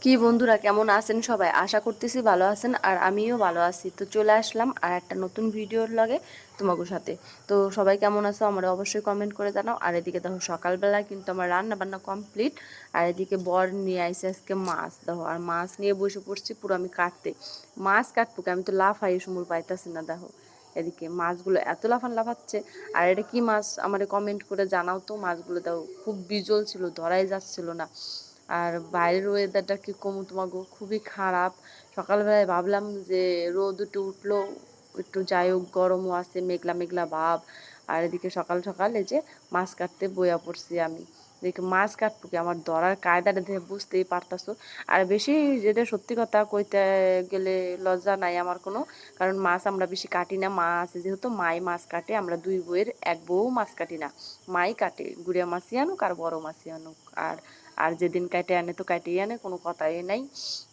কি বন্ধুরা, কেমন আছেন সবাই? আশা করতেছি ভালো আছেন, আর আমিও ভালো আছি। তো চলে আসলাম আর একটা নতুন ভিডিওর লগে তোমাদের সাথে। তো সবাই কেমন আছো আমার অবশ্যই কমেন্ট করে জানাও। আর এদিকে দেখো সকালবেলা কিন্তু আমার রান্না বান্না কমপ্লিট। আর এদিকে বর নিয়ে আইসে আজকে মাছ, দেখো। আর মাছ নিয়ে বসে পড়ছি পুরো আমি কাটতে। মাছ কাটবো কি, আমি তো লাফাই সমুর পাইতাছি না, দেখো। এদিকে মাছগুলো এত লাফাচ্ছে। আর এটা কি মাছ আমারে কমেন্ট করে জানাও তো। মাছগুলো দেখো খুব বিজল ছিল, ধরাই যাচ্ছিল না। আর বাইরের ওয়েদারটা কি কমু তোমাকে, খুবই খারাপ। সকালবেলায় ভাবলাম যে রোদ একটু উঠলো, একটু যাই হোক, গরমও আছে, মেঘলা মেঘলা ভাব। আর এদিকে সকাল সকাল এই যে মাছ কাটতে বইয়া পড়ছি আমি। দেখি মাছ কাটবো কি, আমার ধরার কায়দাটা দেখে বুঝতেই পারতাছো। আর বেশি যেটা সত্যি কথা কইতে গেলে লজ্জা নাই আমার কোনো, কারণ মাছ আমরা বেশি কাটি না। মা আছে যেহেতু, মাই মাছ কাটে। আমরা দুই বউয়ের এক বউ মাছ কাটি না, মাই কাটে। গুড়িয়া মাছই আনুক আর বড় মাছই আনুক। আর আর যেদিন কাটে আনে তো কাটেই আনে, কোনো কথাই নাই।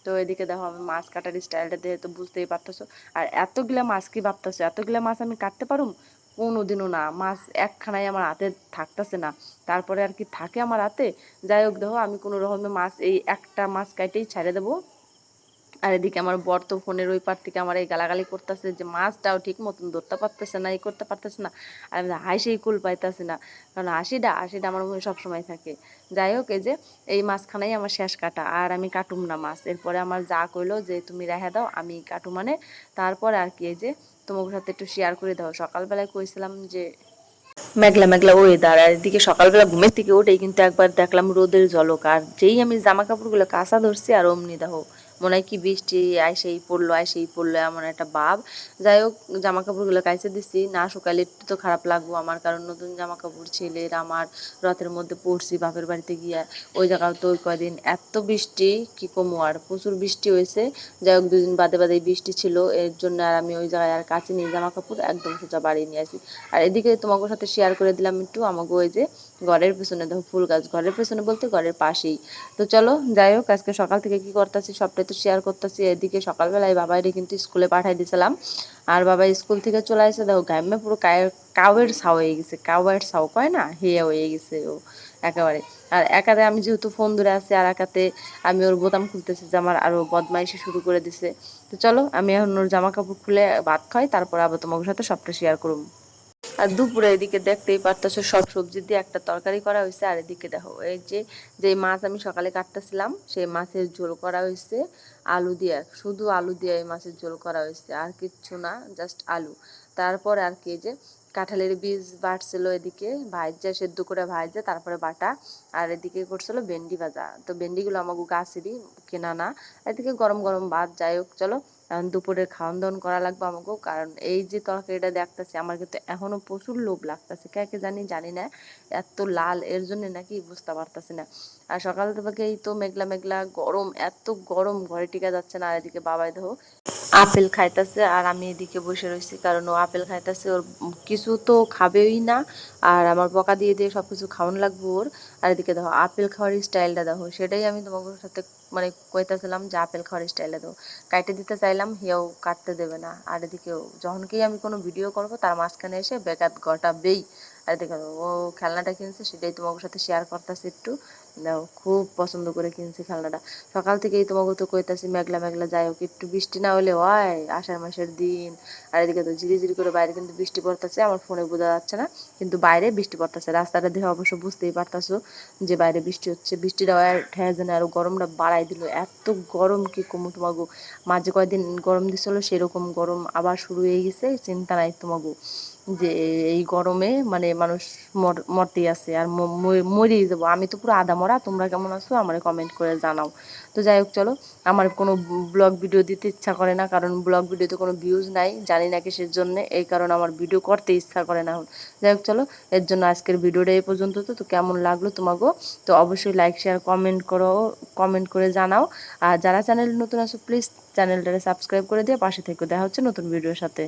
তো এদিকে দেখো আমি মাছ কাটার স্টাইলটা দেখে তো বুঝতেই পারতেছো। আর এতগুলা মাছ কি ভাবতেছো, এতগুলা মাছ আমি কাটতে পারুম? কোনোদিনও না। মাছ একখানাই আমার হাতে থাকতেছে না, তারপরে আর কি থাকে আমার হাতে। যাই হোক, দেখো আমি কোনো রকমে মাছ, এই একটা মাছ কাটেই ছেড়ে দেবো। আর এদিকে আমার বর তো ফোনের ওই পার থেকে আমার এই গালাগালি করতেছে যে মাছটাও ঠিক মতন ধরতে পারতেছে না, এই করতে পারতেছে না। আর আমি হাসিই কুল পাইতেছি না, কারণ হাসিটা হাসিটা আমার মনে সবসময় থাকে। যাই হোক, এই যে এই মাছখানাই আমার শেষ কাটা, আর আমি কাটুম না মাছ। এরপরে আমার যা কইলো যে তুমি রেখে দাও, আমি কাটু মানে। তারপরে আর কি এই যে তোমার সাথে একটু শেয়ার করে দাও। সকালবেলায় কইছিলাম যে মেঘলা মেঘলা ওয়েদার, আর এদিকে সকালবেলা ঘুমের থেকে উঠেই কিন্তু একবার দেখলাম রোদের ঝলক। আর যেই আমি জামা কাপড়গুলো কাঁচা ধরছি, আর অমনি দেখো মনে হয় কি বৃষ্টি আইসেই পড়লো এমন একটা ভাব। যাই হোক, জামা কাপড়গুলো কাইচে দিচ্ছি, না শুকাইলে একটু তো খারাপ লাগবো আমার, কারণ নতুন জামা কাপড় ছেলের আমার। রথের মধ্যে পড়ছি বাপের বাড়িতে গিয়া। ওই জায়গাও তো ওই কয়দিন এত বৃষ্টি, কি কমু, আর প্রচুর বৃষ্টি হয়েছে। যাই হোক, দুদিন বাদে বাদে বৃষ্টি ছিল, এর জন্য আর আমি ওই জায়গায় আর কাছে নিয়ে জামা কাপড় একদম সোজা বাড়ি নিয়ে আসি। আর এদিকে তোমাদের সাথে শেয়ার করে দিলাম একটু আমাকে ওই যে ঘরের পেছনে দেখো ফুল গাছ, ঘরের পেছনে বলতে ঘরের পাশেই। তো চলো, যাই হোক, আজকে সকাল থেকে কি করতেছি সবটাই তো শেয়ার করতেছি। এদিকে সকালবেলায় বাবাইরে কিন্তু স্কুলে পাঠাই দিয়েছিলাম। আর বাবা স্কুল থেকে চলে আসে, দেখো গাইমে পুরো কাউয়ের ছাও হয়ে গেছে। কাউয়ের ছাও কয় না, হেয়া হয়ে গেছে ও একেবারে। আর একাতে আমি যেহেতু ফোন ধরে আছি, আর একাতে আমি ওর বোতাম খুলতেছি যে আমার আরো বদমাইশি শুরু করে দিছে। তো চলো, আমি এখন ওর জামা কাপড় খুলে ভাত খাই, তারপর আবার তোমাদের সাথে সবটা শেয়ার করবো। আর দুপুরে এদিকে দেখতেই পারতেছো সব সবজি দিয়ে একটা তরকারি করা হয়েছে। আর এদিকে দেখো এই যে যে মাছ আমি সকালে কাটতেছিলাম, সেই মাছের ঝোল করা হয়েছে আলু দিয়ে। শুধু আলু দিয়ে এই মাছের ঝোল করা হয়েছে, আর কিচ্ছু না, জাস্ট আলু। তারপর আর কি, যে কাঁঠালের বীজ বাটছিল, এদিকে ভাইজা সেদ্ধ করে ভাইজা তারপরে বাটা। আর এদিকে করছিল ভেন্ডি ভাজা। তো ভেন্ডিগুলো আমাকে গাছেরই, কেনা না। এদিকে গরম গরম ভাত। যাই হোক, চলো এখন দুপুরের খাওয়ান দাওয়ান করা লাগবে আমাকেও, কারণ এই যে তরকারিটা দেখতেছি আমার কিন্তু এখনো প্রচুর লোভ লাগতেছে। কে কে জানি না, এত লাল এর জন্য নাকি বুঝতে পারতেছি না। আর সকাল থেকেই তো মেঘলা মেঘলা গরম, এত গরম ঘরে টিকা যাচ্ছে না। আর এদিকে বাবাই দেখো আপেল খাইতেছে, আর আমি এদিকে বসে রয়েছি, কারণ ও আপেল খাইতেছে, ওর কিছু তো খাবেই না। আর আমার বকা দিয়ে দিয়ে সবকিছু খাওয়ান লাগবে ওর। আর এদিকে দেখো আপেল খাওয়ার স্টাইলটা দেখো, সেটাই আমি তোমাদের সাথে মানে কইতাছিলাম যে আপেল খাওয়ার স্টাইলটা দেখো। কাটতে দিতে চাইলাম, হেও কাটতে দেবে না। আর এদিকেও যখনকেই আমি কোনো ভিডিও করবো তার মাঝখানে এসে বেকাত গটাবেই। আর দেখো ও খেলনাটা কিনছে, সেটাই তোমাদের সাথে শেয়ার করতেছি একটু। দাও, খুব পছন্দ করে কিনছি খেলনাটা। সকাল থেকেই তোমাকে তো কইতাছি মেঘলা মেঘলা, যাই হোক একটু বৃষ্টি না হলে হয়, আষাঢ় মাসের দিন। আর এদিকে তো ঝিরিঝিরি করে বাইরে কিন্তু বৃষ্টি পড়তেছে, আমার ফোনে বোঝা যাচ্ছে না, কিন্তু বাইরে বৃষ্টি পড়তেছে। রাস্তাটা দেখে অবশ্য বুঝতেই পারতাছো যে বাইরে বৃষ্টি হচ্ছে। বৃষ্টিটা ঠেয়া যেন আরো গরমটা বাড়াই দিল। এত গরম কি কমু তোমাকে। মাঝে কয়েকদিন গরম দিছিল, সেরকম গরম আবার শুরু হয়ে গেছে, চিন্তা নাই তোমাকে। যে এই গরমে মানে মানুষ মরতেই আছে, আর মরেই যাবো। আমি তো পুরো আধা মরা। তোমরা কেমন আছো আমার কমেন্ট করে জানাও। তো যাই হোক, চলো। আমার কোনো ব্লগ ভিডিও দিতে ইচ্ছা করে না, কারণ ব্লগ ভিডিওতে কোনো ভিউজ নাই, জানি না কিসের জন্য, এই কারণে আমার ভিডিও করতে ইচ্ছা করে না এখন। যাই হোক, চলো, এর জন্য আজকের ভিডিওটা এই পর্যন্ত। তো কেমন লাগলো তোমাকেও তো অবশ্যই লাইক শেয়ার কমেন্ট করো, কমেন্ট করে জানাও। আর যারা চ্যানেল নতুন আছো প্লিজ চ্যানেলটাকে সাবস্ক্রাইব করে দিয়ে পাশে থেকে। দেখা হচ্ছে নতুন ভিডিওর সাথে।